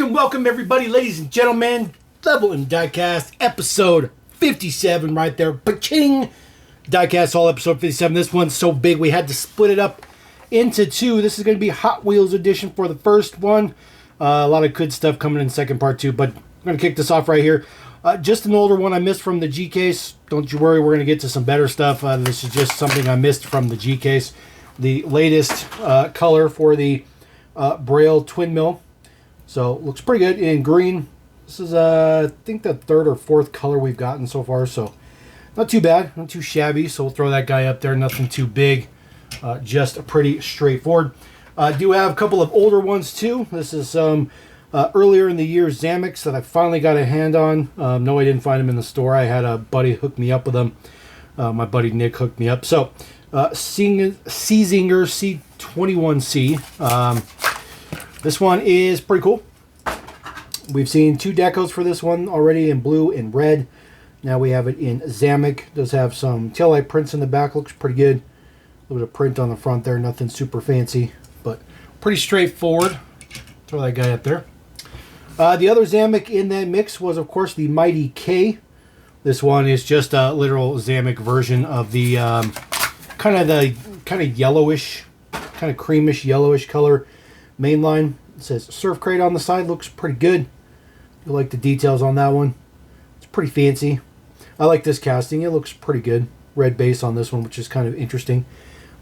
Welcome everybody, ladies and gentlemen. LevelMDiecast, episode 57 right there. Paching! Diecast, all episode 57. This one's so big we had to split it up into two. This is going to be Hot Wheels edition for the first one. A lot of good stuff coming in the second part too, but I'm going to kick this off right here. Just an older one I missed from the G case. Don't you worry, we're going to get to some better stuff. This is just something I missed from the G case. The latest color for the Braille twin mill. So looks pretty good in green. This is I think the third or fourth color we've gotten so far, so not too bad, not too shabby. So we'll throw that guy up there. Nothing too big, just pretty straightforward. Do have a couple of older ones too. This is some earlier in the year Zammix that I finally got a hand on. No, I didn't find them in the store. I had a buddy hook me up with them. My buddy Nick hooked me up. So Singer C21C. This one is pretty cool. We've seen two decos for this one already in blue and red. Now we have it in Zammix. Does have some taillight prints in the back. Looks pretty good. A little bit of print on the front there. Nothing super fancy, but pretty straightforward. Throw that guy up there. The other Zammix in that mix was, of course, the Mighty K. This one is just a literal Zammix version of the kind of yellowish, kind of creamish yellowish color Mainline. It says Surf Crate on the side. Looks pretty good. You like the details on that one. It's pretty fancy. I like this casting. It looks pretty good. Red base on this one, which is kind of interesting.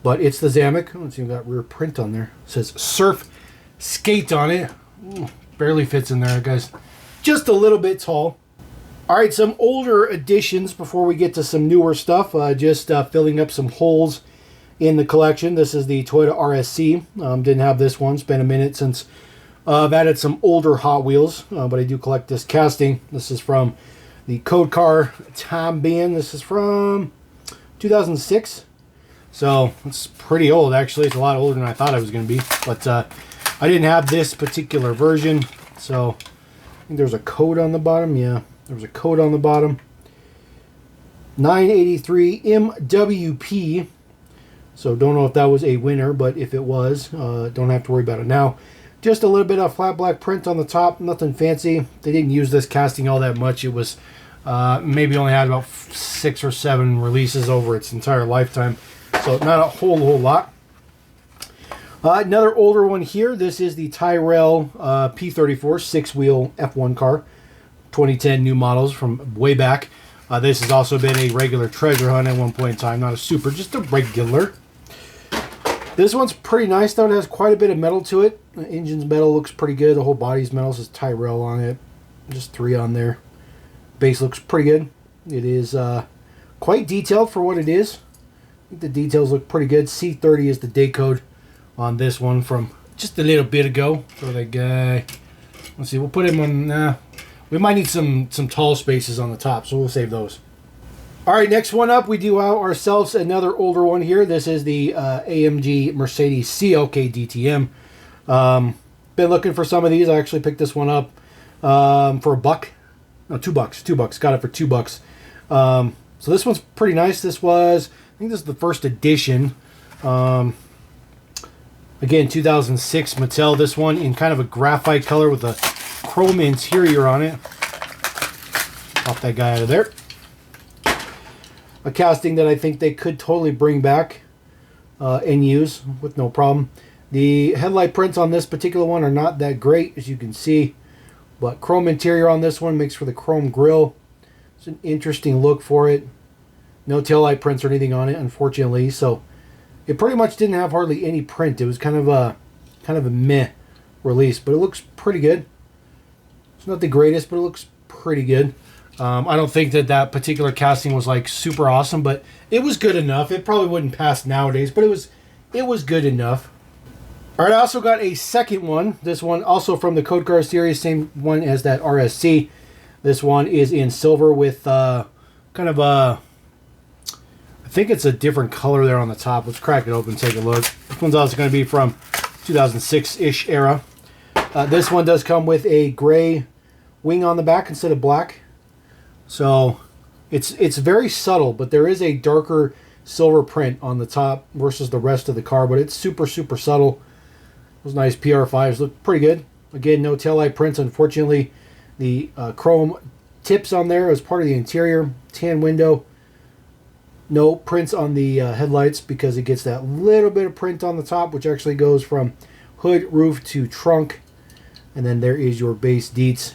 But it's the Zammix. Let's see, we've got rear print on there. It says Surf Skate on it. Ooh, barely fits in there, guys. Just a little bit tall. Alright, some older additions before we get to some newer stuff. Just filling up some holes in the collection. This is the Toyota RSC. Didn't have this one. It's been a minute since I've added some older Hot Wheels, but I do collect this casting. This is from the Code Car Time Being. This is from 2006. So it's pretty old, actually. It's a lot older than I thought it was going to be. But I didn't have this particular version. So I think there's a code on the bottom. Yeah, there was a code on the bottom. 983 MWP. So don't know if that was a winner, but if it was, don't have to worry about it now. Just a little bit of flat black print on the top, nothing fancy. They didn't use this casting all that much. It was maybe only had about 6 or 7 releases over its entire lifetime. So not a whole lot. Another older one here. This is the Tyrell P34 6-wheel F1 car. 2010 new models from way back. This has also been a regular treasure hunt at one point in time. Not a super, just a regular. This one's pretty nice though. It has quite a bit of metal to it. The engine's metal, looks pretty good. The whole body's metal. It says Tyrell on it. Just 3 on there. Base looks pretty good. It is quite detailed for what it is. I think the details look pretty good. C30 is the day code on this one from just a little bit ago. Throw that guy. Let's see, we'll put him on... we might need some tall spaces on the top, so we'll save those. Alright, next one up, we do ourselves another older one here. This is the AMG Mercedes CLK DTM. Been looking for some of these. I actually picked this one up for $1. No, $2. Got it for $2. So this one's pretty nice. This was, I think this is the first edition. Again, 2006 Mattel. This one in kind of a graphite color with a chrome interior on it. Pop that guy out of there. A casting that I think they could totally bring back and use with no problem. The headlight prints on this particular one are not that great, as you can see, but chrome interior on this one makes for the chrome grille. It's an interesting look for it. No taillight prints or anything on it, unfortunately, so it pretty much didn't have hardly any print. It was kind of a meh release, but it looks pretty good. It's not the greatest, but it looks pretty good. I don't think that particular casting was like super awesome, but it was good enough. It probably wouldn't pass nowadays, but it was good enough. All right, I also got a second one. This one also from the Code Car series, same one as that RSC. This one is in silver with kind of a, I think it's a different color there on the top. Let's crack it open and take a look. This one's also going to be from 2006-ish era. This one does come with a gray wing on the back instead of black. So it's very subtle, but there is a darker silver print on the top versus the rest of the car, but it's super subtle. Those nice PR5s look pretty good. Again, no taillight prints. Unfortunately, the chrome tips on there as part of the interior. Tan window. No prints on the headlights because it gets that little bit of print on the top, which actually goes from hood, roof to trunk. And then there is your base Dietz.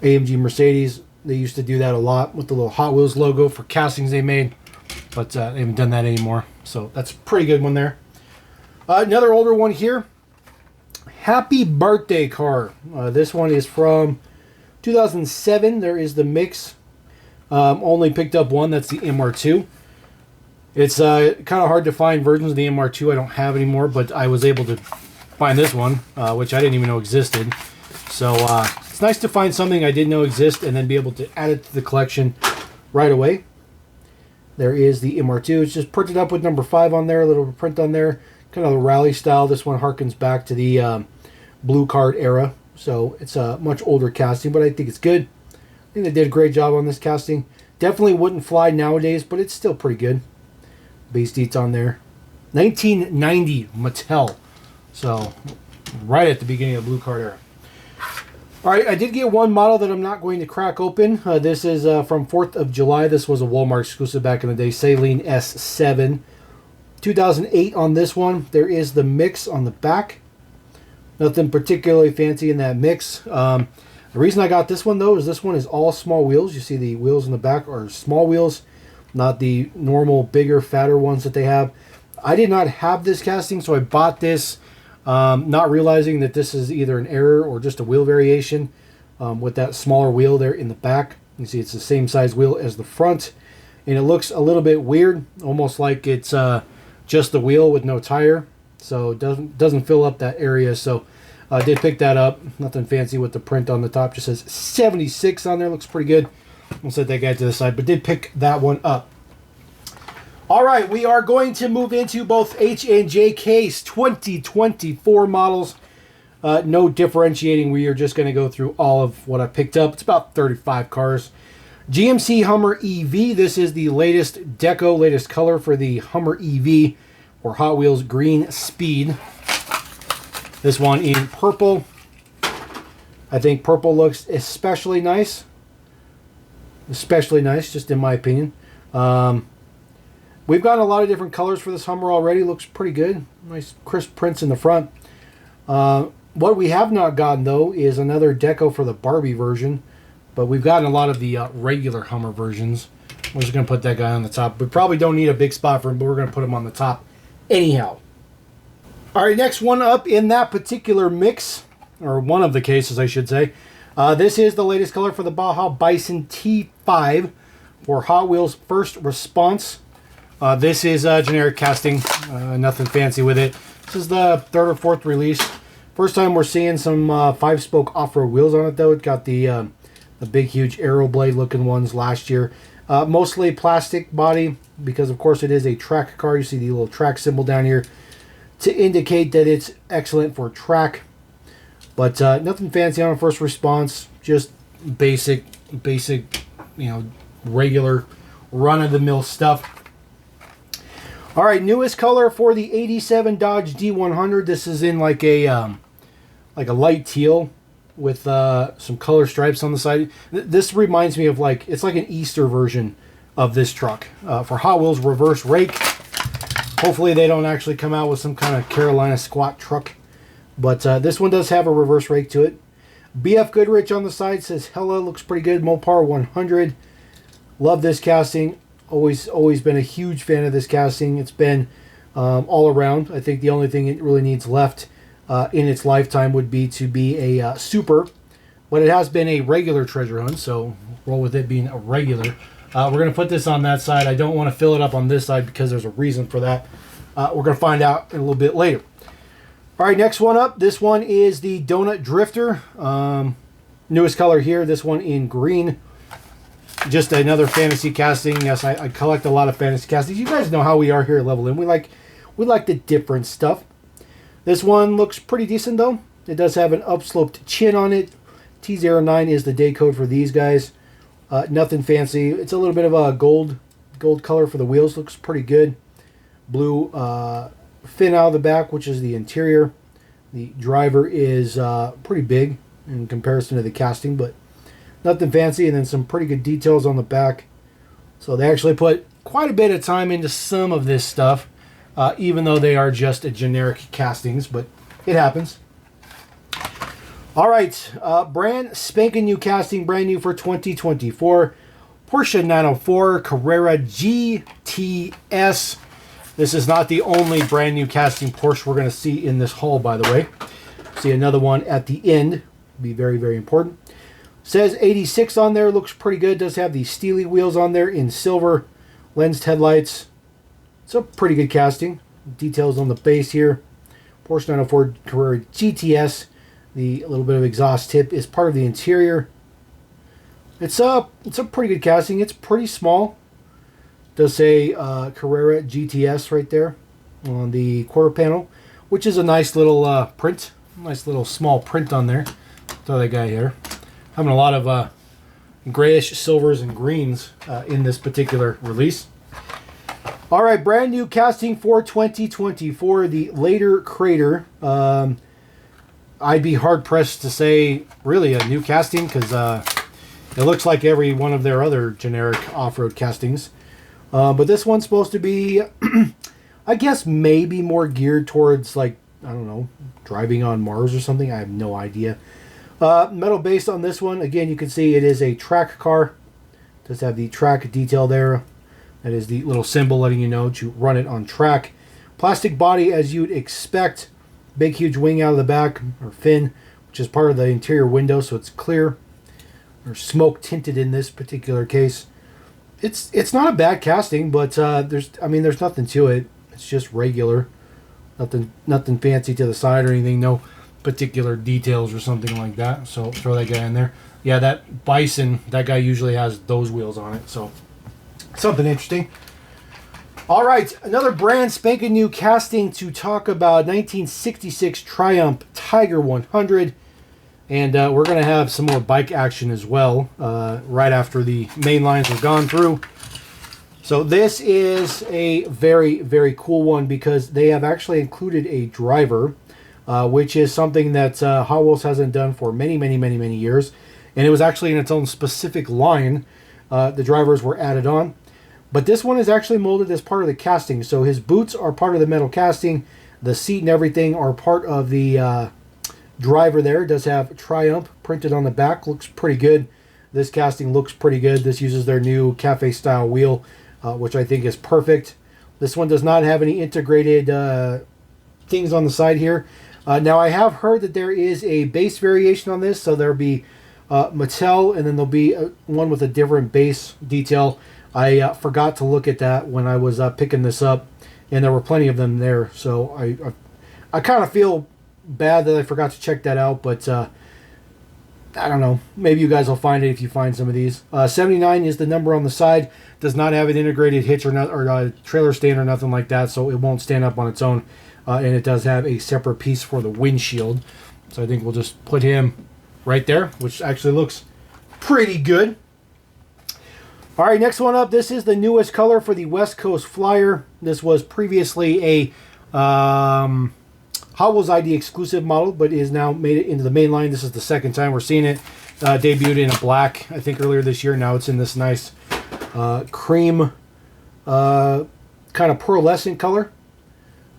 AMG Mercedes, they used to do that a lot with the little Hot Wheels logo for castings they made. But they haven't done that anymore. So that's a pretty good one there. Another older one here. Happy Birthday car. This one is from 2007. There is the mix. Only picked up one. That's the MR2. It's kind of hard to find versions of the MR2 I don't have anymore, but I was able to find this one, which I didn't even know existed. So it's nice to find something I didn't know exist and then be able to add it to the collection right away. There is the MR2. It's just printed up with number 5 on there, a little print on there. Kind of a rally style. This one harkens back to the blue card era. So it's a much older casting, but I think it's good. I think they did a great job on this casting. Definitely wouldn't fly nowadays, but it's still pretty good. Base Dietz on there. 1990 Mattel. So right at the beginning of the blue card era. Alright, I did get one model that I'm not going to crack open. This is from 4th of July. This was a Walmart exclusive back in the day. Saline S7. 2008 on this one. There is the mix on the back. Nothing particularly fancy in that mix. The reason I got this one, though, is this one is all small wheels. You see the wheels in the back are small wheels, not the normal, bigger, fatter ones that they have. I did not have this casting, so I bought this. Not realizing that this is either an error or just a wheel variation with that smaller wheel there in the back. You see it's the same size wheel as the front, and it looks a little bit weird, almost like it's just the wheel with no tire, so it doesn't fill up that area. So I did pick that up. Nothing fancy with the print on the top. Just says 76 on there. Looks pretty good. I'll set that guy to the side, but did pick that one up. All right, we are going to move into both H and J Case 2024 models. No differentiating. We are just going to go through all of what I picked up. It's about 35 cars. GMC Hummer EV. This is the latest deco, latest color for the Hummer EV or Hot Wheels Green Speed. This one in purple. I think purple looks especially nice. Especially nice, just in my opinion. We've got a lot of different colors for this Hummer already. Looks pretty good. Nice crisp prints in the front. What we have not gotten, though, is another deco for the Barbie version. But we've gotten a lot of the regular Hummer versions. We're just going to put that guy on the top. We probably don't need a big spot for him, but we're going to put him on the top anyhow. All right, next one up in that particular mix, or one of the cases, I should say. This is the latest color for the Baja Bison T5 for Hot Wheels First Response. This is a generic casting, nothing fancy with it. This is the 3rd or 4th release. First time we're seeing some 5-spoke off-road wheels on it, though. It got the big, huge Aero Blade looking ones last year. Mostly plastic body, because of course it is a track car. You see the little track symbol down here to indicate that it's excellent for track. But nothing fancy on a First Response. Just basic, regular run-of-the-mill stuff. All right, newest color for the 87 Dodge D100. This is in like a light teal with some color stripes on the side. This reminds me of it's like an Easter version of this truck. For Hot Wheels reverse rake. Hopefully they don't actually come out with some kind of Carolina squat truck. But this one does have a reverse rake to it. BF Goodrich on the side says Hella. Looks pretty good. Mopar 100. Love this casting. Always been a huge fan of this casting. It's been all around. I think the only thing it really needs left in its lifetime would be to be a super. But it has been a regular treasure hunt, so roll with it being a regular. We're going to put this on that side. I don't want to fill it up on this side because there's a reason for that. We're going to find out a little bit later. All right, next one up. This one is the Donut Drifter. Newest color here. This one in green. Just another fantasy casting. Yes, I collect a lot of fantasy castings. You guys know how we are here at Level M. We like the different stuff. This one looks pretty decent, though. It does have an upsloped chin on it. T09 is the day code for these guys. Nothing fancy. It's a little bit of a gold color for the wheels. Looks pretty good. Blue fin out of the back, which is the interior. The driver is pretty big in comparison to the casting, but nothing fancy. And then some pretty good details on the back. So they actually put quite a bit of time into some of this stuff, even though they are just a generic castings, but it happens. All right, brand spanking new casting, brand new for 2024. Porsche 904 Carrera GTS. This is not the only brand new casting Porsche we're going to see in this haul, by the way. See another one at the end. Be very, very important. Says 86 on there. Looks pretty good. Does have the steely wheels on there in silver. Lensed headlights. It's a pretty good casting. Details on the base here. Porsche 904 Carrera GTS. The little bit of exhaust tip is part of the interior. It's a pretty good casting. It's pretty small. Does say Carrera GTS right there on the quarter panel, which is a nice little print. Nice little small print on there. Throw that guy here. Having a lot of grayish silvers and greens in this particular release. All right, brand new casting for 2024, the Later Crater. I'd be hard pressed to say really a new casting because it looks like every one of their other generic off-road castings. But this one's supposed to be, I guess, maybe more geared towards, like, I don't know, driving on Mars or something. I have no idea. Metal base on this one. Again, you can see it is a track car. It does have the track detail there. That is the little symbol letting you know to run it on track. Plastic body as you'd expect. Big, huge wing out of the back, or fin, which is part of the interior window, so it's clear. Or smoke tinted in this particular case. It's not a bad casting, but there's nothing to it. It's just regular, nothing fancy to the side or anything. No particular details or something like that. So throw that guy in there. Yeah, that Bison, that guy usually has those wheels on it. So something interesting. All right, another brand spanking new casting to talk about. 1966 Triumph Tiger 100. And we're going to have some more bike action as well right after the main lines are gone through. So this is a very, very cool one because they have actually included a driver, which is something that Hot Wheels hasn't done for many, many, many, many years. And it was actually in its own specific line. The drivers were added on. But this one is actually molded as part of the casting. So his boots are part of the metal casting. The seat and everything are part of the driver there. It does have Triumph printed on the back. Looks pretty good. This casting looks pretty good. This uses their new cafe style wheel, which I think is perfect. This one does not have any integrated things on the side here. Now I have heard that there is a base variation on this, so there'll be Mattel, and then there'll be one with a different base detail. I forgot to look at that when I was picking this up, and there were plenty of them there. So I kind of feel bad that I forgot to check that out, but I don't know. Maybe you guys will find it if you find some of these. 79 is the number on the side. Does not have an integrated hitch or a trailer stand or nothing like that, so it won't stand up on its own. And it does have a separate piece for the windshield. So I think we'll just put him right there, which actually looks pretty good. All right, next one up. This is the newest color for the West Coast Flyer. This was previously a Hot Wheels ID exclusive model, but is now made it into the main line. This is the second time we're seeing it. Debuted in a black, I think, earlier this year. Now it's in this nice cream kind of pearlescent color.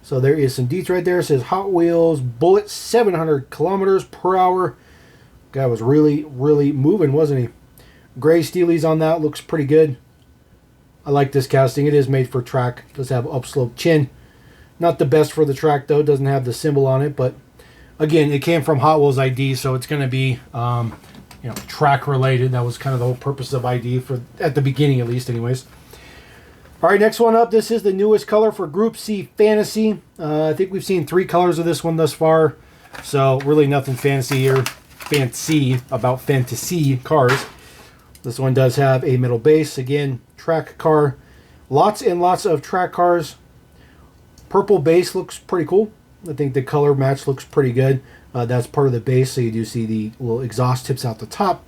So there is some deets right there. It says Hot Wheels Bullet 700 kilometers per hour. Guy was really, really moving, wasn't he? Gray steelies on that. Looks pretty good. I like this casting. It is made for track. It does have upslope chin. Not the best for the track, though. Doesn't have the symbol on it. But, again, it came from Hot Wheels ID, so it's going to be track related. That was kind of the whole purpose of ID, for at the beginning at least anyways. All right, next one up. This is the newest color for Group C Fantasy. I think we've seen 3 colors of this one thus far. So, really nothing fancy about fantasy cars. This one does have a metal base. Again, track car. Lots and lots of track cars. Purple base looks pretty cool. I think the color match looks pretty good. That's part of the base, so you do see the little exhaust tips out the top.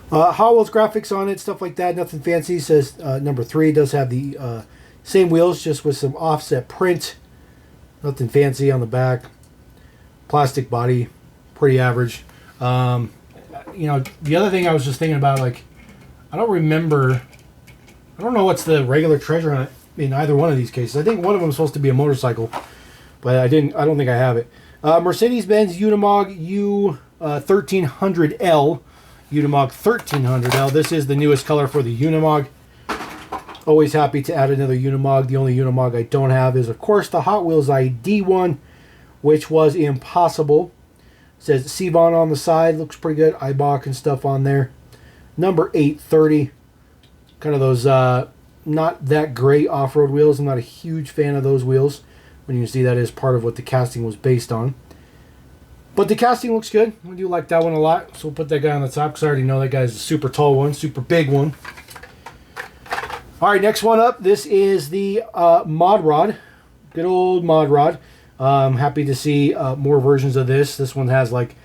Hot Wheels graphics on it, stuff like that. Nothing fancy. It says number 3 does have the same wheels, just with some offset print. Nothing fancy on the back. Plastic body, pretty average. You know, the other thing I was just thinking about, like, I don't know what's the regular treasure hunt in either one of these cases. I think one of them is supposed to be a motorcycle, but I don't think I have it. Mercedes-Benz Unimog U1300L. Unimog 1300L. This is the newest color for the Unimog. Always happy to add another Unimog. The only Unimog I don't have is, of course, the Hot Wheels ID one, which was impossible. It says Sevon on the side. Looks pretty good. Eibach and stuff on there. Number 830. Kind of those not that great off-road wheels. I'm not a huge fan of those wheels. When you see that is part of what the casting was based on. But the casting looks good. I do like that one a lot. So we'll put that guy on the top because I already know that guy's a super tall one, super big one. All right, next one up. This is the Mod Rod. Good old Mod Rod. Happy to see more versions of this. This one has like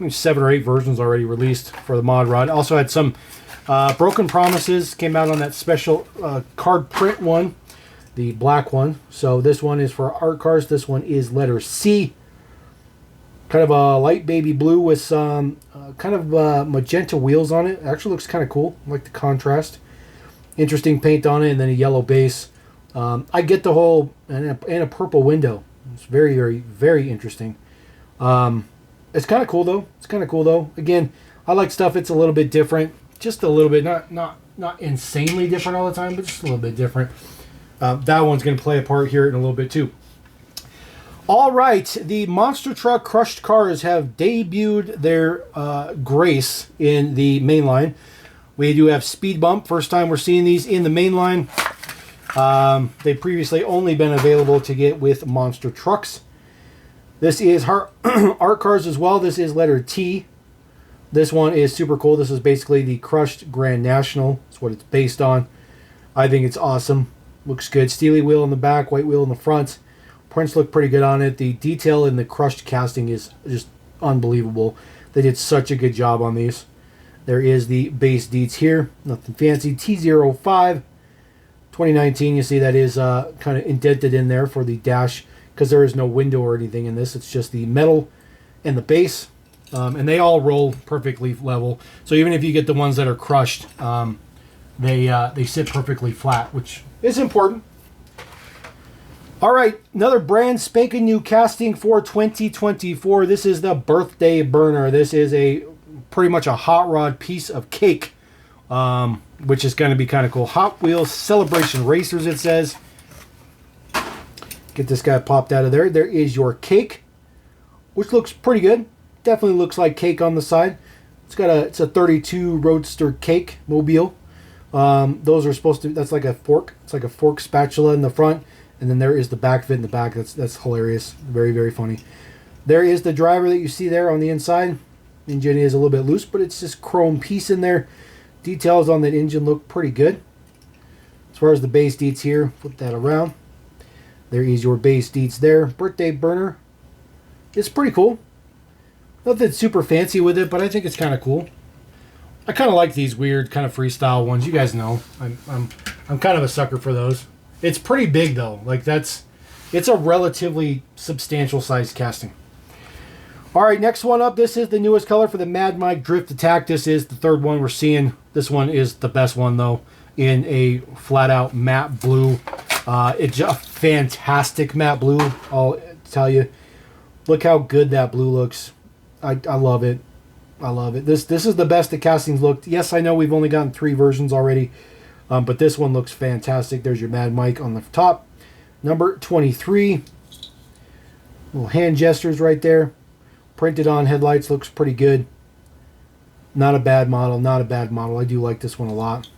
7 or 8 versions already released for the Mod Rod. Also had some Broken Promises. Came out on that special card print one. The black one. So this one is for art cars. This one is letter C. Kind of a light baby blue with some kind of magenta wheels on it. Actually looks kind of cool. I like the contrast. Interesting paint on it, and then a yellow base. I get the whole, and a purple window. It's very, very, very interesting. It's kind of cool though. Again, I like stuff that's a little bit different. Just a little bit, not insanely different all the time, but just a little bit different. That one's going to play a part here in a little bit too. All right, the Monster Truck Crushed Cars have debuted their grace in the Mainline. We do have Speed Bump. First time we're seeing these in the Mainline. They've previously only been available to get with Monster Trucks. This is art cars as well. This is letter T. This one is super cool. This is basically the Crushed Grand National. That's what it's based on. I think it's awesome. Looks good. Steely wheel in the back, white wheel in the front. Prints look pretty good on it. The detail in the crushed casting is just unbelievable. They did such a good job on these. There is the base deets here. Nothing fancy. T05 2019. You see that is kind of indented in there for the dash because there is no window or anything in this. It's just the metal and the base. And they all roll perfectly level. So even if you get the ones that are crushed, they sit perfectly flat, which is important. All right, another brand spanking new casting for 2024. This is the Birthday Burner. This is pretty much a hot rod piece of cake, which is going to be kind of cool. Hot Wheels Celebration Racers, it says. Get this guy popped out of there. There is your cake, which looks pretty good. Definitely looks like cake on the side. It's a 32 Roadster cake mobile. Those are supposed to, that's like a fork. It's like a fork spatula in the front. And then there is the back of it in the back. That's hilarious. Very, very funny. There is the driver that you see there on the inside. Engine is a little bit loose, but it's just chrome piece in there. Details on that engine look pretty good. As far as the base deets here, flip that around. There is your base deets there. Birthday Burner. It's pretty cool. Nothing super fancy with it, but I think it's kind of cool. I kind of like these weird kind of freestyle ones. You guys know I'm kind of a sucker for those. It's pretty big though. It's a relatively substantial sized casting. All right, next one up. This is the newest color for the Mad Mike Drift Attack. This is the third one we're seeing. This one is the best one though, in a flat out matte blue. It's a fantastic matte blue. I'll tell you. Look how good that blue looks. I love it. I love it. This is the best the castings looked. Yes, I know we've only gotten 3 versions already. But this one looks fantastic. There's your Mad Mike on the top. Number 23. Little hand gestures right there. Printed on headlights. Looks pretty good. Not a bad model. Not a bad model. I do like this one a lot.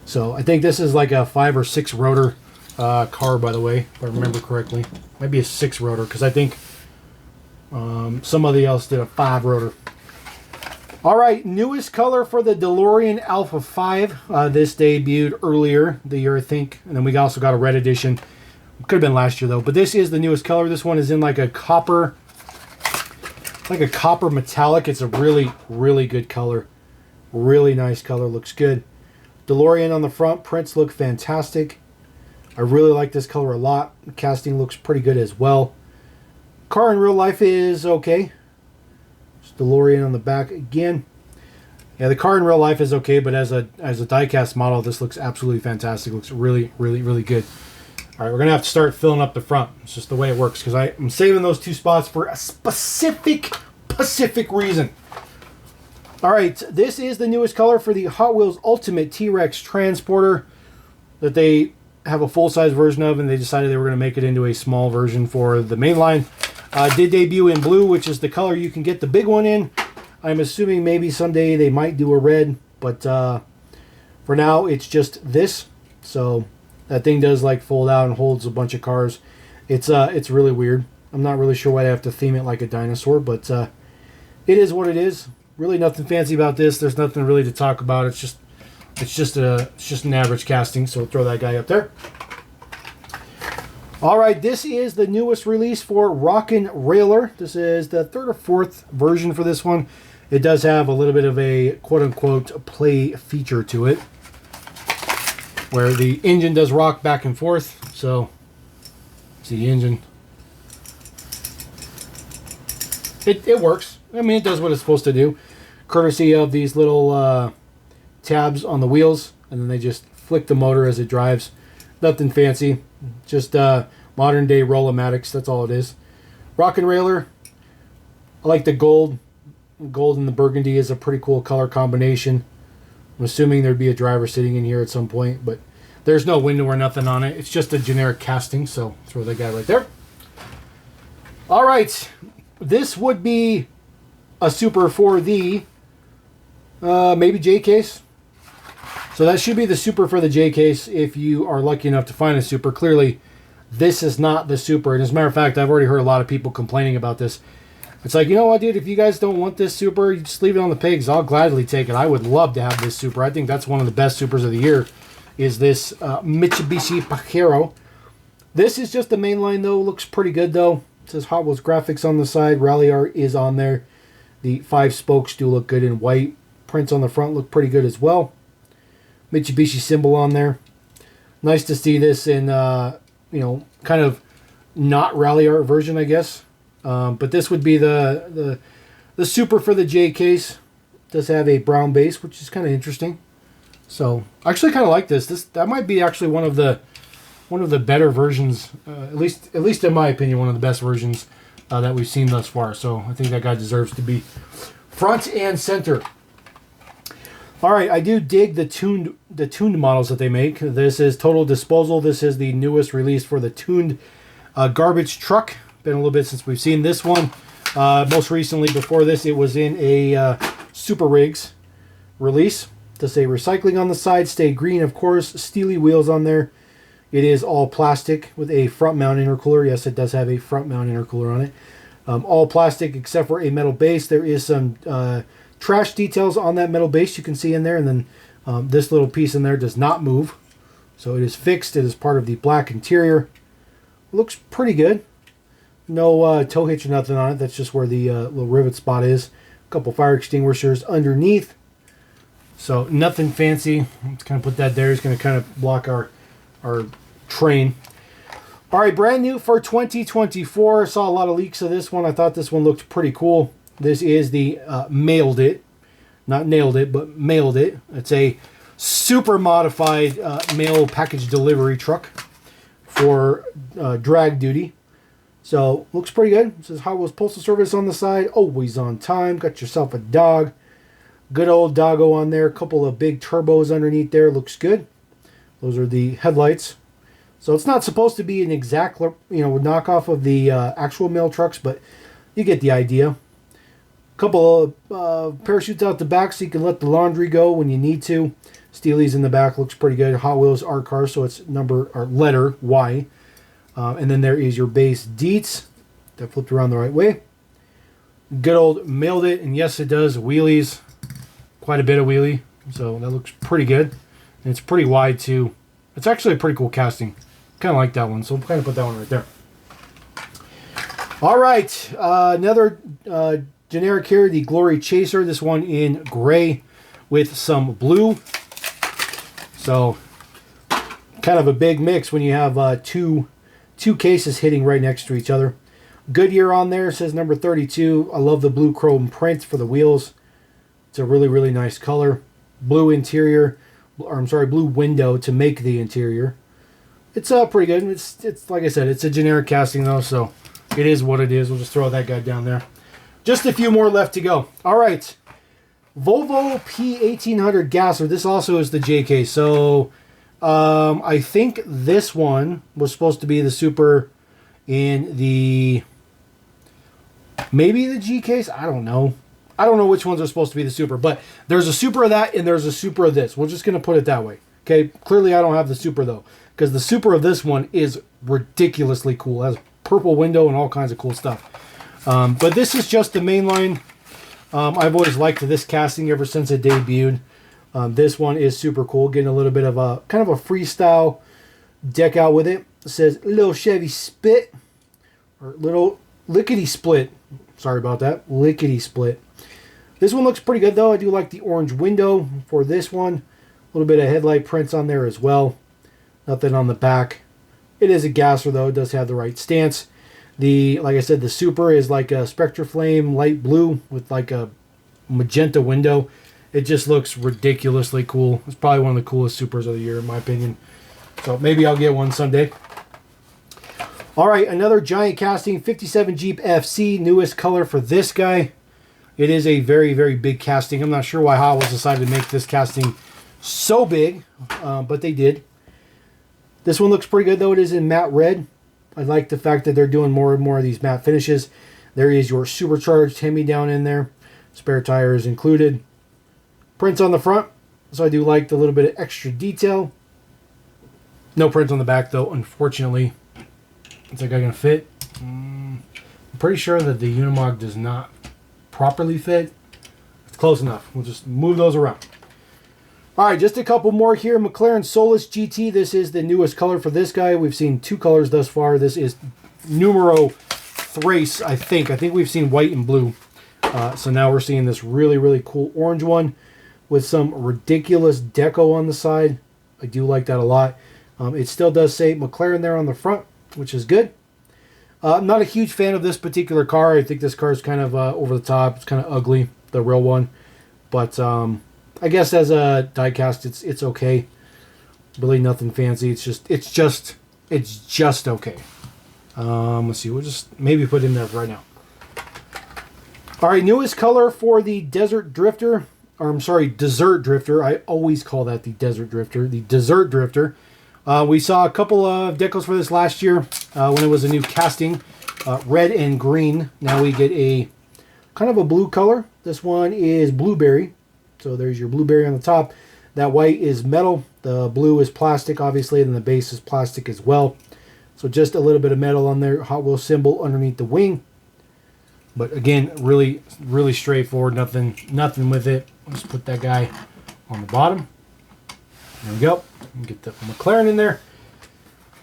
So I think this is like a 5 or 6 rotor car, by the way, if I remember correctly. Maybe a 6 rotor because I think somebody else did a 5 rotor. All right, newest color for the DeLorean Alpha 5. This debuted earlier the year, I think. And then we also got a red edition. Could have been last year, though. But this is the newest color. This one is in like a copper metallic. It's a really, really good color. Really nice color. Looks good. DeLorean on the front. Prints look fantastic. I really like this color a lot. The casting looks pretty good as well. Car in real life is okay. Just DeLorean on the back again. Yeah, the car in real life is okay, but as a diecast model, this looks absolutely fantastic. Looks really, really, really good. All right, we're going to have to start filling up the front. It's just the way it works because I'm saving those 2 spots for a specific reason. All right, this is the newest color for the Hot Wheels Ultimate T-Rex Transporter that they have a full-size version of, and they decided they were going to make it into a small version for the mainline. Did debut in blue, which is the color you can get the big one in. I'm assuming maybe someday they might do a red, but for now it's just this. So that thing does like fold out and holds a bunch of cars. It's really weird. I'm not really sure why they have to theme it like a dinosaur, but it is what it is. Really nothing fancy about this. There's nothing really to talk about. It's just an average casting. So we'll throw that guy up there. All right, this is the newest release for Rockin' Railer. This is the 3rd or 4th version for this one. It does have a little bit of a quote-unquote play feature to it, where the engine does rock back and forth. So, see the engine. It works. I mean, it does what it's supposed to do, courtesy of these little tabs on the wheels, and then they just flick the motor as it drives. Nothing fancy, just modern day Roll-O-Matics. That's all it is. Rockin' Railer. I like the gold. Gold and the burgundy is a pretty cool color combination. I'm assuming there'd be a driver sitting in here at some point, but there's no window or nothing on it. It's just a generic casting, so throw that guy right there. All right, this would be a super for the maybe J case. So that should be the super for the J case if you are lucky enough to find a super. Clearly, this is not the super. And as a matter of fact, I've already heard a lot of people complaining about this. It's like, you know what, dude? If you guys don't want this super, you just leave it on the pigs. I'll gladly take it. I would love to have this super. I think that's one of the best supers of the year, is this Mitsubishi Pajero. This is just the mainline, though. Looks pretty good, though. It says Hot Wheels graphics on the side. Rally art is on there. The 5 spokes do look good in white. Prints on the front look pretty good as well. Mitsubishi symbol on there. Nice to see this in, kind of not rally art version, I guess. But this would be the super for the J case. It does have a brown base, which is kind of interesting. So I actually kind of like this. That might be actually one of the better versions, at least in my opinion, one of the best versions that we've seen thus far. So I think that guy deserves to be front and center. All right, I do dig the tuned models that they make. This is Total Disposal. This is the newest release for the tuned garbage truck. Been a little bit since we've seen this one. Most recently, before this, it was in a Super Rigs release. To say recycling on the side, stay green, of course. Steely wheels on there. It is all plastic with a front mount intercooler. Yes, it does have a front mount intercooler on it. All plastic except for a metal base. There is some trash details on that metal base you can see in there, and then this little piece in there does not move. So it is fixed. It is part of the black interior. Looks pretty good. No tow hitch or nothing on it. That's just where the little rivet spot is. A couple fire extinguishers underneath. So nothing fancy. Let's kind of put that there. It's going to kind of block our train. All right, brand new for 2024. I saw a lot of leaks of this one. I thought this one looked pretty cool. This is the Mailed It. Not Nailed It, but Mailed It. It's a super modified mail package delivery truck for drag duty. So, looks pretty good. It says Hot Wheels Postal Service on the side. Always on time. Got yourself a dog. Good old doggo on there. A couple of big turbos underneath there. Looks good. Those are the headlights. So, it's not supposed to be an exact, knockoff of the actual mail trucks, but you get the idea. A couple of parachutes out the back so you can let the laundry go when you need to. Steely's in the back. Looks pretty good. Hot Wheels art car, so it's letter Y. And then there is your base deets. That flipped around the right way. Good old Mailed It. And yes, it does wheelies. Quite a bit of wheelie. So that looks pretty good. And it's pretty wide too. It's actually a pretty cool casting. Kind of like that one. So we'll kind of put that one right there. All right. Another generic here. The Glory Chaser. This one in gray with some blue. So kind of a big mix when you have two cases hitting right next to each other. Goodyear on there. It says number 32. I love the blue chrome print for the wheels. It's a really, really nice color. Blue interior, or I'm sorry, blue window to make the interior. It's pretty good. It's like I said, it's a generic casting though, so it is what it is. We'll just throw that guy down there. Just a few more left to go. All right. Volvo P1800 Gasser. This also is the JK. So I think this one was supposed to be the Super in the... maybe the G case? I don't know. I don't know which ones are supposed to be the Super. But there's a Super of that and there's a Super of this. We're just going to put it that way. Okay? Clearly I don't have the Super though. Because the Super of this one is ridiculously cool. It has purple window and all kinds of cool stuff. But this is just the Mainline. I've always liked this casting ever since it debuted. This one is super cool. Getting a little bit of a kind of a freestyle deck out with it. It says little Chevy Spit. Or little lickety split. Sorry about that. Lickety split. This one looks pretty good though. I do like the orange window for this one. A little bit of headlight prints on there as well. Nothing on the back. It is a gasser though. It does have the right stance. Like I said, the Super is like a Spectra Flame light blue with like a magenta window. It just looks ridiculously cool. It's probably one of the coolest Supers of the year in my opinion. So maybe I'll get one someday. All right, another giant casting, 57 Jeep FC, newest color for this guy. It is a very, very big casting. I'm not sure why Hot Wheels decided to make this casting so big, but they did. This one looks pretty good though. It is in matte red. I like the fact that they're doing more and more of these matte finishes. There is your supercharged Hemi down in there. Spare tires included. Prints on the front. So I do like the little bit of extra detail. No prints on the back though, unfortunately. Is that guy going to fit? I'm pretty sure that the Unimog does not properly fit. It's close enough. We'll just move those around. All right, just a couple more here. McLaren Solus GT. This is the newest color for this guy. We've seen two colors thus far. This is numero tres, I think. I think we've seen white and blue. So now we're seeing this really, really cool orange one with some ridiculous deco on the side. I do like that a lot. It still does say McLaren there on the front, which is good. I'm not a huge fan of this particular car. I think this car is kind of over the top. It's kind of ugly, the real one. But I guess as a diecast, it's okay. Really nothing fancy. It's just okay. Let's see. We'll just maybe put it in there right now. All right, newest color for the Desert Drifter. Or I'm sorry, Desert Drifter. I always call that the Desert Drifter. The Desert Drifter. We saw a couple of decals for this last year when it was a new casting. Red and green. Now we get a kind of a blue color. This one is blueberry. So there's your blueberry on the top. That white is metal. The blue is plastic, obviously, and the base is plastic as well. So just a little bit of metal on there. Hot Wheels symbol underneath the wing. But again, really, really straightforward. Nothing with it. Let's put that guy on the bottom. There we go. Get the McLaren in there.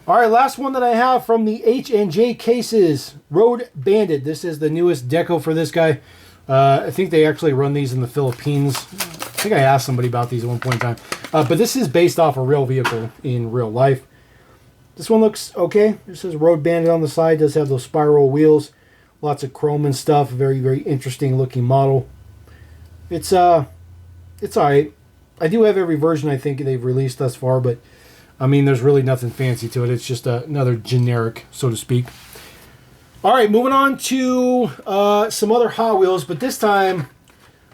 All right, last one that I have from the H&J cases. Road Bandit. This is the newest deco for this guy. I think they actually run these in the Philippines. I think I asked somebody about these at one point in time. But this is based off a real vehicle in real life. This one looks okay. It says Road Bandit on the side. It does have those spiral wheels. Lots of chrome and stuff. Very, very interesting looking model. It's alright. I do have every version I think they've released thus far, but I mean, there's really nothing fancy to it. It's just another generic, so to speak. All right, moving on to some other Hot Wheels, but this time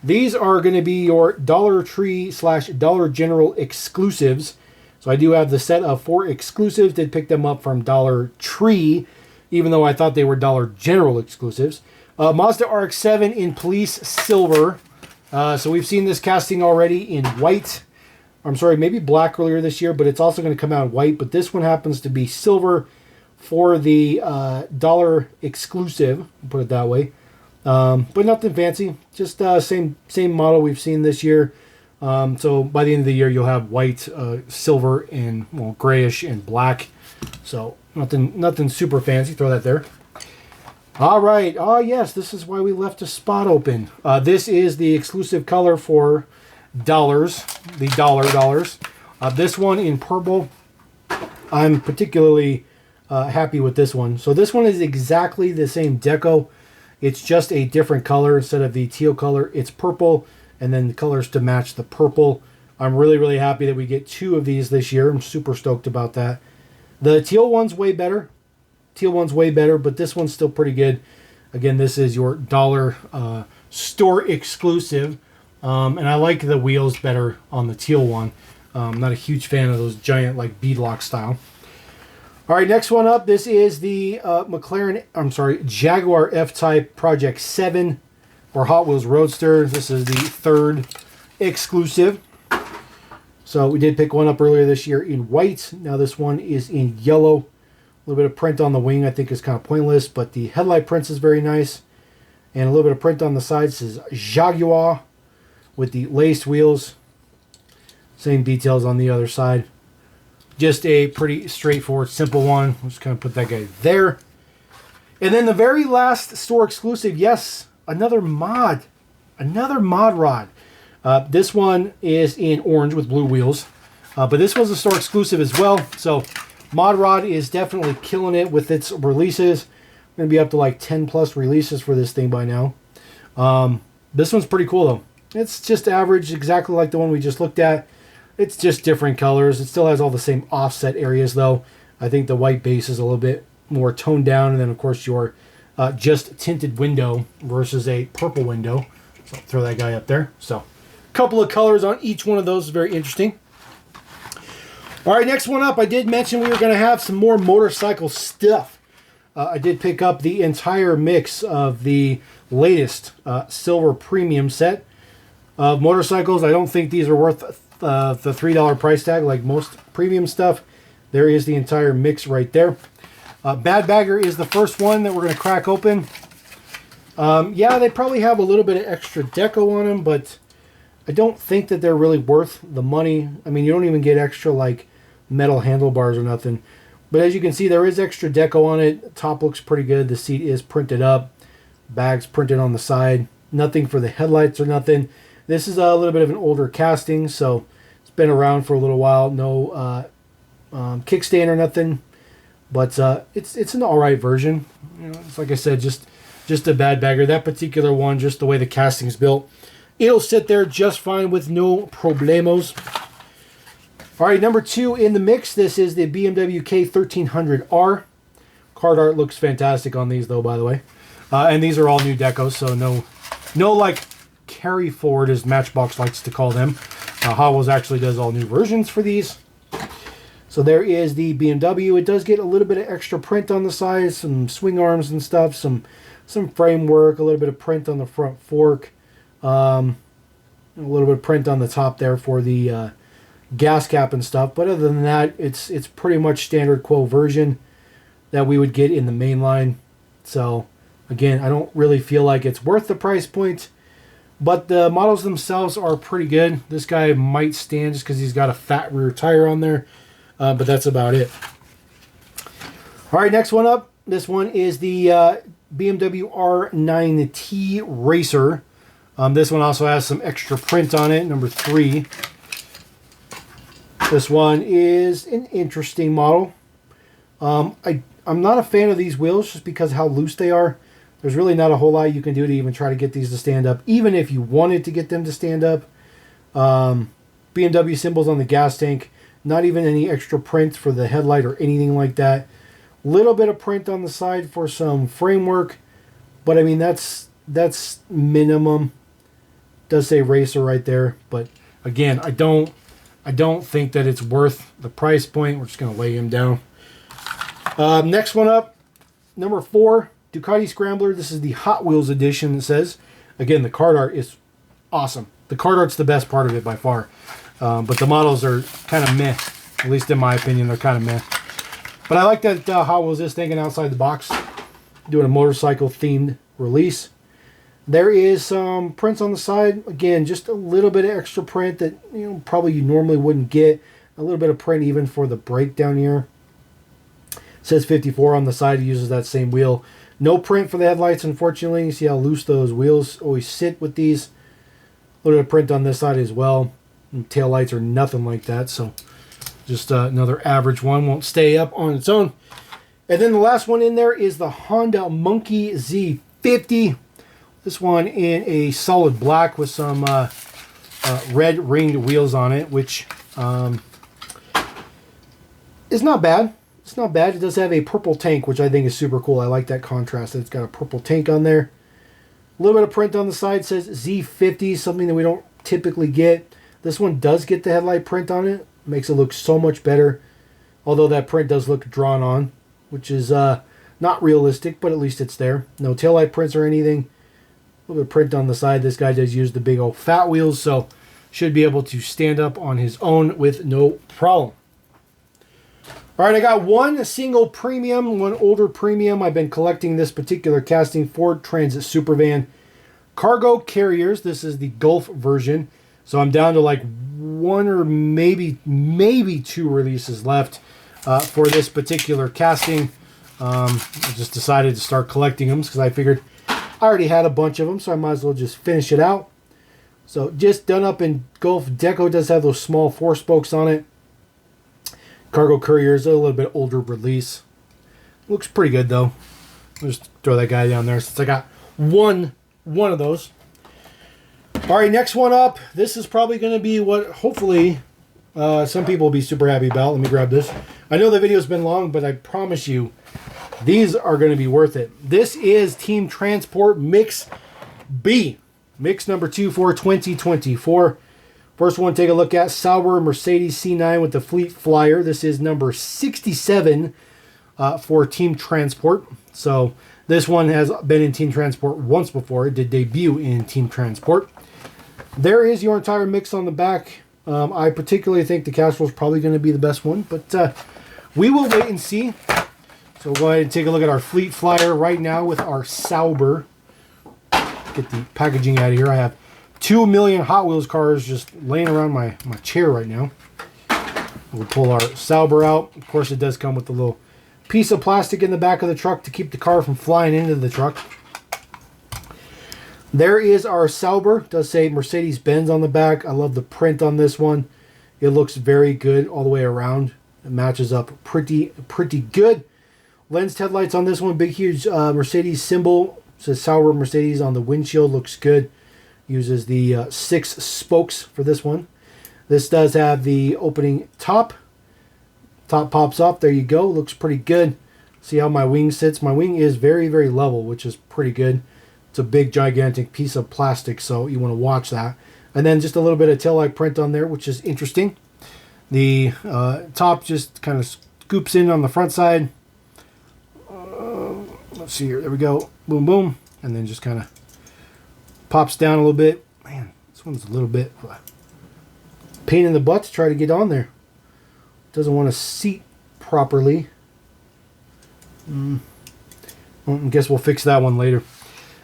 these are going to be your Dollar Tree / Dollar General exclusives. So I do have the set of 4 exclusives. Did pick them up from Dollar Tree, even though I thought they were Dollar General exclusives. Mazda RX-7 in Police Silver. So we've seen this casting already in white. I'm sorry, maybe black earlier this year, but it's also going to come out white. But this one happens to be silver for the dollar exclusive, put it that way. But nothing fancy, just same model we've seen this year. So by the end of the year, you'll have white, silver, and well, grayish and black. So nothing super fancy. Throw that there. All right. Oh yes, this is why we left a spot open. This is the exclusive color for dollars, the dollars. This one in purple. I'm particularly happy with this one. So this one is exactly the same deco. It's just a different color. Instead of the teal color, it's purple, and then the colors to match the purple. I'm really, really happy that we get 2 of these this year. I'm super stoked about that. The teal one's way better. Teal one's way better, but this one's still pretty good. Again, this is your dollar store exclusive. And I like the wheels better on the teal one. I'm not a huge fan of those giant like beadlock style. All right, next one up. This is the Jaguar F-Type Project 7 or Hot Wheels Roadster. This is the 3rd exclusive. So we did pick one up earlier this year in white. Now this one is in yellow. A little bit of print on the wing I think is kind of pointless, but the headlight print is very nice. And a little bit of print on the sides. This is Jaguar with the laced wheels. Same details on the other side. Just a pretty straightforward, simple one. I'm just going to put that guy there. And then the very last store exclusive, yes, another mod. Another mod rod. This one is in orange with blue wheels. But this was a store exclusive as well. So mod rod is definitely killing it with its releases. Going to be up to like 10 plus releases for this thing by now. This one's pretty cool though. It's just average, exactly like the one we just looked at. It's just different colors. It still has all the same offset areas though. I think the white base is a little bit more toned down, and then of course your just tinted window versus a purple window. So I'll throw that guy up there. So a couple of colors on each one of those is very interesting. All right, next one up. I did mention we were going to have some more motorcycle stuff. I did pick up the entire mix of the latest silver premium set of motorcycles. I don't think these are worth the $3 price tag like most premium stuff. There is the entire mix right there. Bad Bagger is the first one that we're going to crack open. Yeah, they probably have a little bit of extra deco on them, but I don't think that they're really worth the money. I mean, you don't even get extra like metal handlebars or nothing. But as you can see, there is extra deco on it. Top looks pretty good. The seat is printed up. Bags printed on the side. Nothing for the headlights or nothing. This is a little bit of an older casting, so it's been around for a little while. No kickstand or nothing, but it's an all right version. You know, it's like I said, just a Bad Bagger. That particular one, just the way the casting's built, it'll sit there just fine with no problemos. All right, number 2 in the mix. This is the BMW K1300R. Card art looks fantastic on these, though, by the way. And these are all new decos, so no like carry forward, as Matchbox likes to call them. Hot Wheels actually does all new versions for these. So there is the BMW. It does get a little bit of extra print on the side, some swing arms and stuff, some framework, a little bit of print on the front fork, a little bit of print on the top there for the gas cap and stuff. But other than that, it's pretty much standard quo version that we would get in the Mainline. So again, I don't really feel like it's worth the price point. But the models themselves are pretty good. This guy might stand just because he's got a fat rear tire on there. But that's about it. All right, next one up. This one is the BMW R9T Racer. This one also has some extra print on it, number 3. This one is an interesting model. I'm not a fan of these wheels just because how loose they are. There's really not a whole lot you can do to even try to get these to stand up, even if you wanted to get them to stand up. BMW symbols on the gas tank. Not even any extra print for the headlight or anything like that. Little bit of print on the side for some framework. But I mean, that's minimum. Does say racer right there. But again, I don't think that it's worth the price point. We're just going to lay him down. Next one up, number 4. Ducati Scrambler. This is the Hot Wheels edition, it says. Again, the card art is awesome. The card art's the best part of it by far. But the models are kind of meh. At least in my opinion, they're kind of meh. But I like that Hot Wheels is thinking outside the box. Doing a motorcycle themed release. There is some prints on the side. Again, just a little bit of extra print that probably you normally wouldn't get. A little bit of print even for the brake down here. It says 54 on the side. It uses that same wheel. No print for the headlights, unfortunately. You see how loose those wheels always sit with these. A little bit of print on this side as well. And tail lights are nothing like that, so just another average one. Won't stay up on its own. And then the last one in there is the Honda Monkey Z50. This one in a solid black with some red ringed wheels on it, which is not bad. It's not bad. It does have a purple tank, which I think is super cool. I like that contrast. It's got a purple tank on there. A little bit of print on the side says Z50, something that we don't typically get. This one does get the headlight print on it. Makes it look so much better. Although that print does look drawn on, which is not realistic, but at least it's there. No taillight prints or anything. A little bit of print on the side. This guy does use the big old fat wheels, so should be able to stand up on his own with no problem. All right, I got one single premium, one older premium. I've been collecting this particular casting, Ford Transit Supervan Cargo Carriers. This is the Gulf version, so I'm down to like one or maybe two releases left for this particular casting. I just decided to start collecting them because I figured I already had a bunch of them, so I might as well just finish it out. So just done up in Gulf. Deco does have those small 4 spokes on it. Cargo Couriers, a little bit older release. Looks pretty good though. I'll just throw that guy down there since I got one of those. All right, next one up. This is probably going to be what hopefully some people will be super happy about. Let me grab this. I know the video's been long, but I promise you these are going to be worth it. This is Team Transport Mix B. Mix number 2 for 2024. First one, take a look at Sauber Mercedes C9 with the Fleet Flyer. This is number 67 for Team Transport. So this one has been in Team Transport once before. It did debut in Team Transport. There is your entire mix on the back. I particularly think the Castrol is probably going to be the best one, but we will wait and see. So we'll go ahead and take a look at our Fleet Flyer right now with our Sauber. Get the packaging out of here. I have 2 million Hot Wheels cars just laying around my chair right now. We'll pull our Sauber out. Of course, it does come with a little piece of plastic in the back of the truck to keep the car from flying into the truck. There is our Sauber. It does say Mercedes-Benz on the back. I love the print on this one. It looks very good all the way around. It matches up pretty good. Lensed headlights on this one. Big, huge Mercedes symbol. It says Sauber Mercedes on the windshield. Looks good. Uses the 6 spokes for this one. This does have the opening top. Top pops up. There you go. Looks pretty good. See how my wing sits. My wing is very, very level, which is pretty good. It's a big, gigantic piece of plastic, so you want to watch that. And then just a little bit of taillight print on there, which is interesting. The top just kind of scoops in on the front side. Let's see here. There we go. Boom, boom. And then just kind of pops down a little bit. Man, this one's a little bit pain in the butt to try to get on there. Doesn't want to seat properly. Well, I guess we'll fix that one later.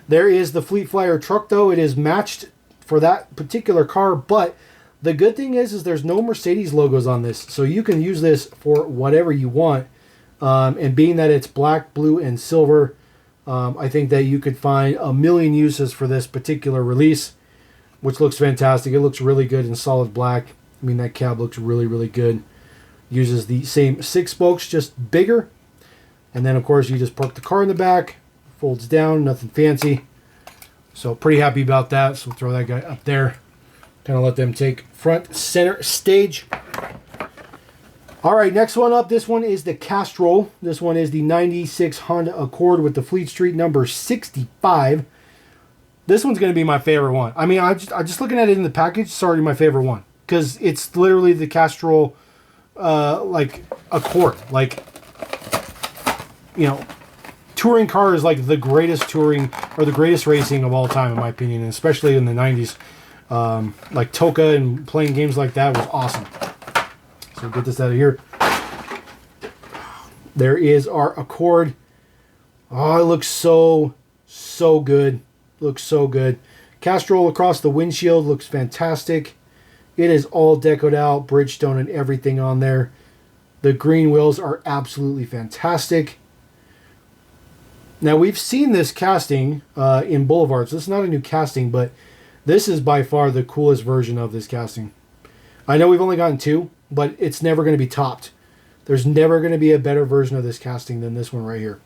There is the Fleet Flyer truck, though. It is matched for that particular car, but the good thing is there's no Mercedes logos on this, so you can use this for whatever you want. And being that it's black, blue, and silver, I think that you could find a million uses for this particular release, which looks fantastic. It looks really good in solid black. I mean, that cab looks really, really good. Uses the same 6 spokes, just bigger. And then, of course, you just park the car in the back. Folds down, nothing fancy. So pretty happy about that. So we'll throw that guy up there. Kind of let them take front center stage. All right, next one up. This one is the Castrol. This one is the 96 Honda Accord with the Fleet Street number 65. This one's going to be my favorite one. I mean, I just looking at it in the package, it's already my favorite one. Because it's literally the Castrol, like, Accord. Like, you know, touring car is like the greatest touring or the greatest racing of all time, in my opinion, and especially in the 90s. Like Toka and playing games like that was awesome. So get this out of here. There is our Accord. Oh, it looks so good. Looks so good. Castrol across the windshield looks fantastic. It is all decoed out, Bridgestone and everything on there. The green wheels are absolutely fantastic. Now, we've seen this casting in Boulevards. This is not a new casting, but this is by far the coolest version of this casting. I know we've only gotten 2, but it's never going to be topped. There's never going to be a better version of this casting than this one right here.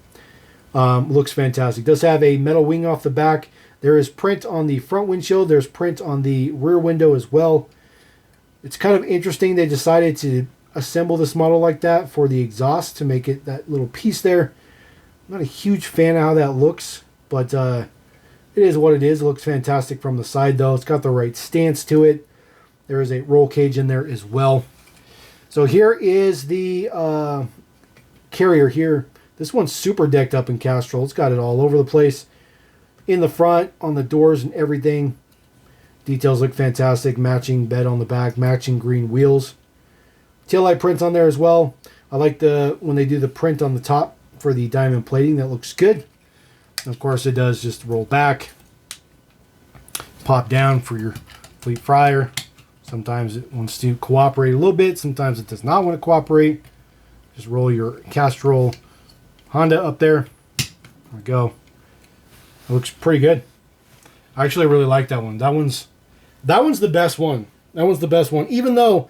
Looks fantastic. Does have a metal wing off the back. There is print on the front windshield. There's print on the rear window as well. It's kind of interesting they decided to assemble this model like that for the exhaust to make it that little piece there. I'm not a huge fan of how that looks, but it is what it is. It looks fantastic from the side though. It's got the right stance to it. There is a roll cage in there as well. So here is the carrier here. This one's super decked up in Castrol. It's got it all over the place. In the front, on the doors and everything. Details look fantastic. Matching bed on the back. Matching green wheels. Taillight print on there as well. I like when they do the print on the top for the diamond plating. That looks good. And of course it does just roll back. Pop down for your fleet fryer. Sometimes it wants to cooperate a little bit. Sometimes it does not want to cooperate. Just roll your Castrol Honda up there. There we go. It looks pretty good. I actually really like that one. That one's the best one. That one's the best one. Even though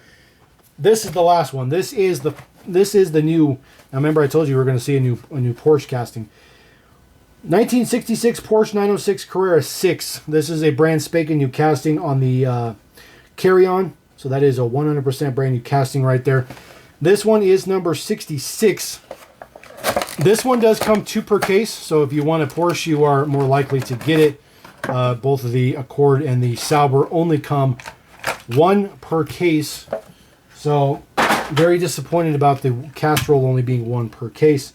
this is the last one. This is the new. Now remember I told you we were going to see a new Porsche casting. 1966 Porsche 906 Carrera 6. This is a brand spanking new casting on the carry-on. So that is a 100% brand new casting right there. This one is number 66. This one does come 2 per case. So if you want a Porsche, you are more likely to get it. Both of the Accord and the Sauber only come 1 per case. So very disappointed about the Castrol only being 1 per case.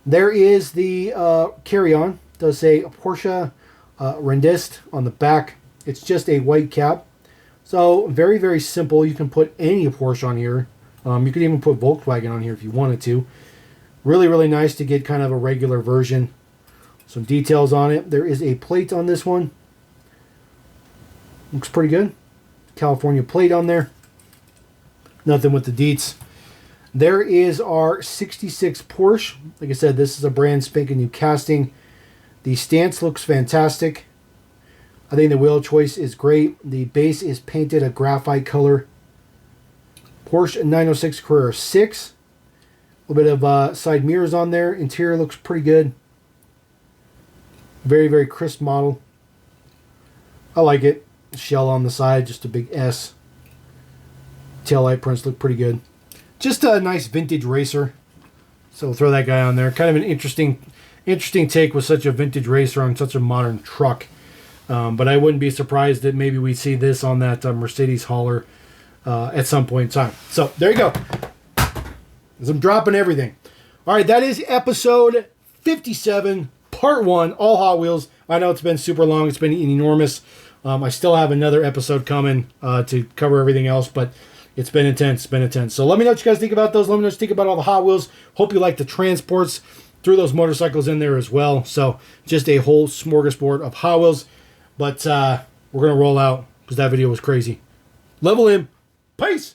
There is the carry-on. It does say Porsche Rendist on the back. It's just a white cap. So very, very simple. You can put any Porsche on here. You could even put Volkswagen on here if you wanted to. Really, really nice to get kind of a regular version. Some details on it. There is a plate on this one. Looks pretty good. California plate on there. Nothing with the deets. There is our 66 Porsche. Like I said, this is a brand spanking new casting. The stance looks fantastic. I think the wheel choice is great. The base is painted a graphite color. Porsche 906 Carrera 6. A little bit of side mirrors on there. Interior looks pretty good. Very, very crisp model. I like it. Shell on the side, just a big S. Taillight prints look pretty good. Just a nice vintage racer. So we'll throw that guy on there. Kind of an interesting take with such a vintage racer on such a modern truck. But I wouldn't be surprised that maybe we see this on that Mercedes hauler at some point in time. So there you go. As I'm dropping everything. All right, that is episode 57, part 1, all Hot Wheels. I know it's been super long. It's been enormous. I still have another episode coming to cover everything else, but it's been intense. It's been intense. So let me know what you guys think about those. Let me know what you think about all the Hot Wheels. Hope you like the transports. Threw those motorcycles in there as well. So just a whole smorgasbord of Hot Wheels. But we're going to roll out because that video was crazy. Level M. Peace.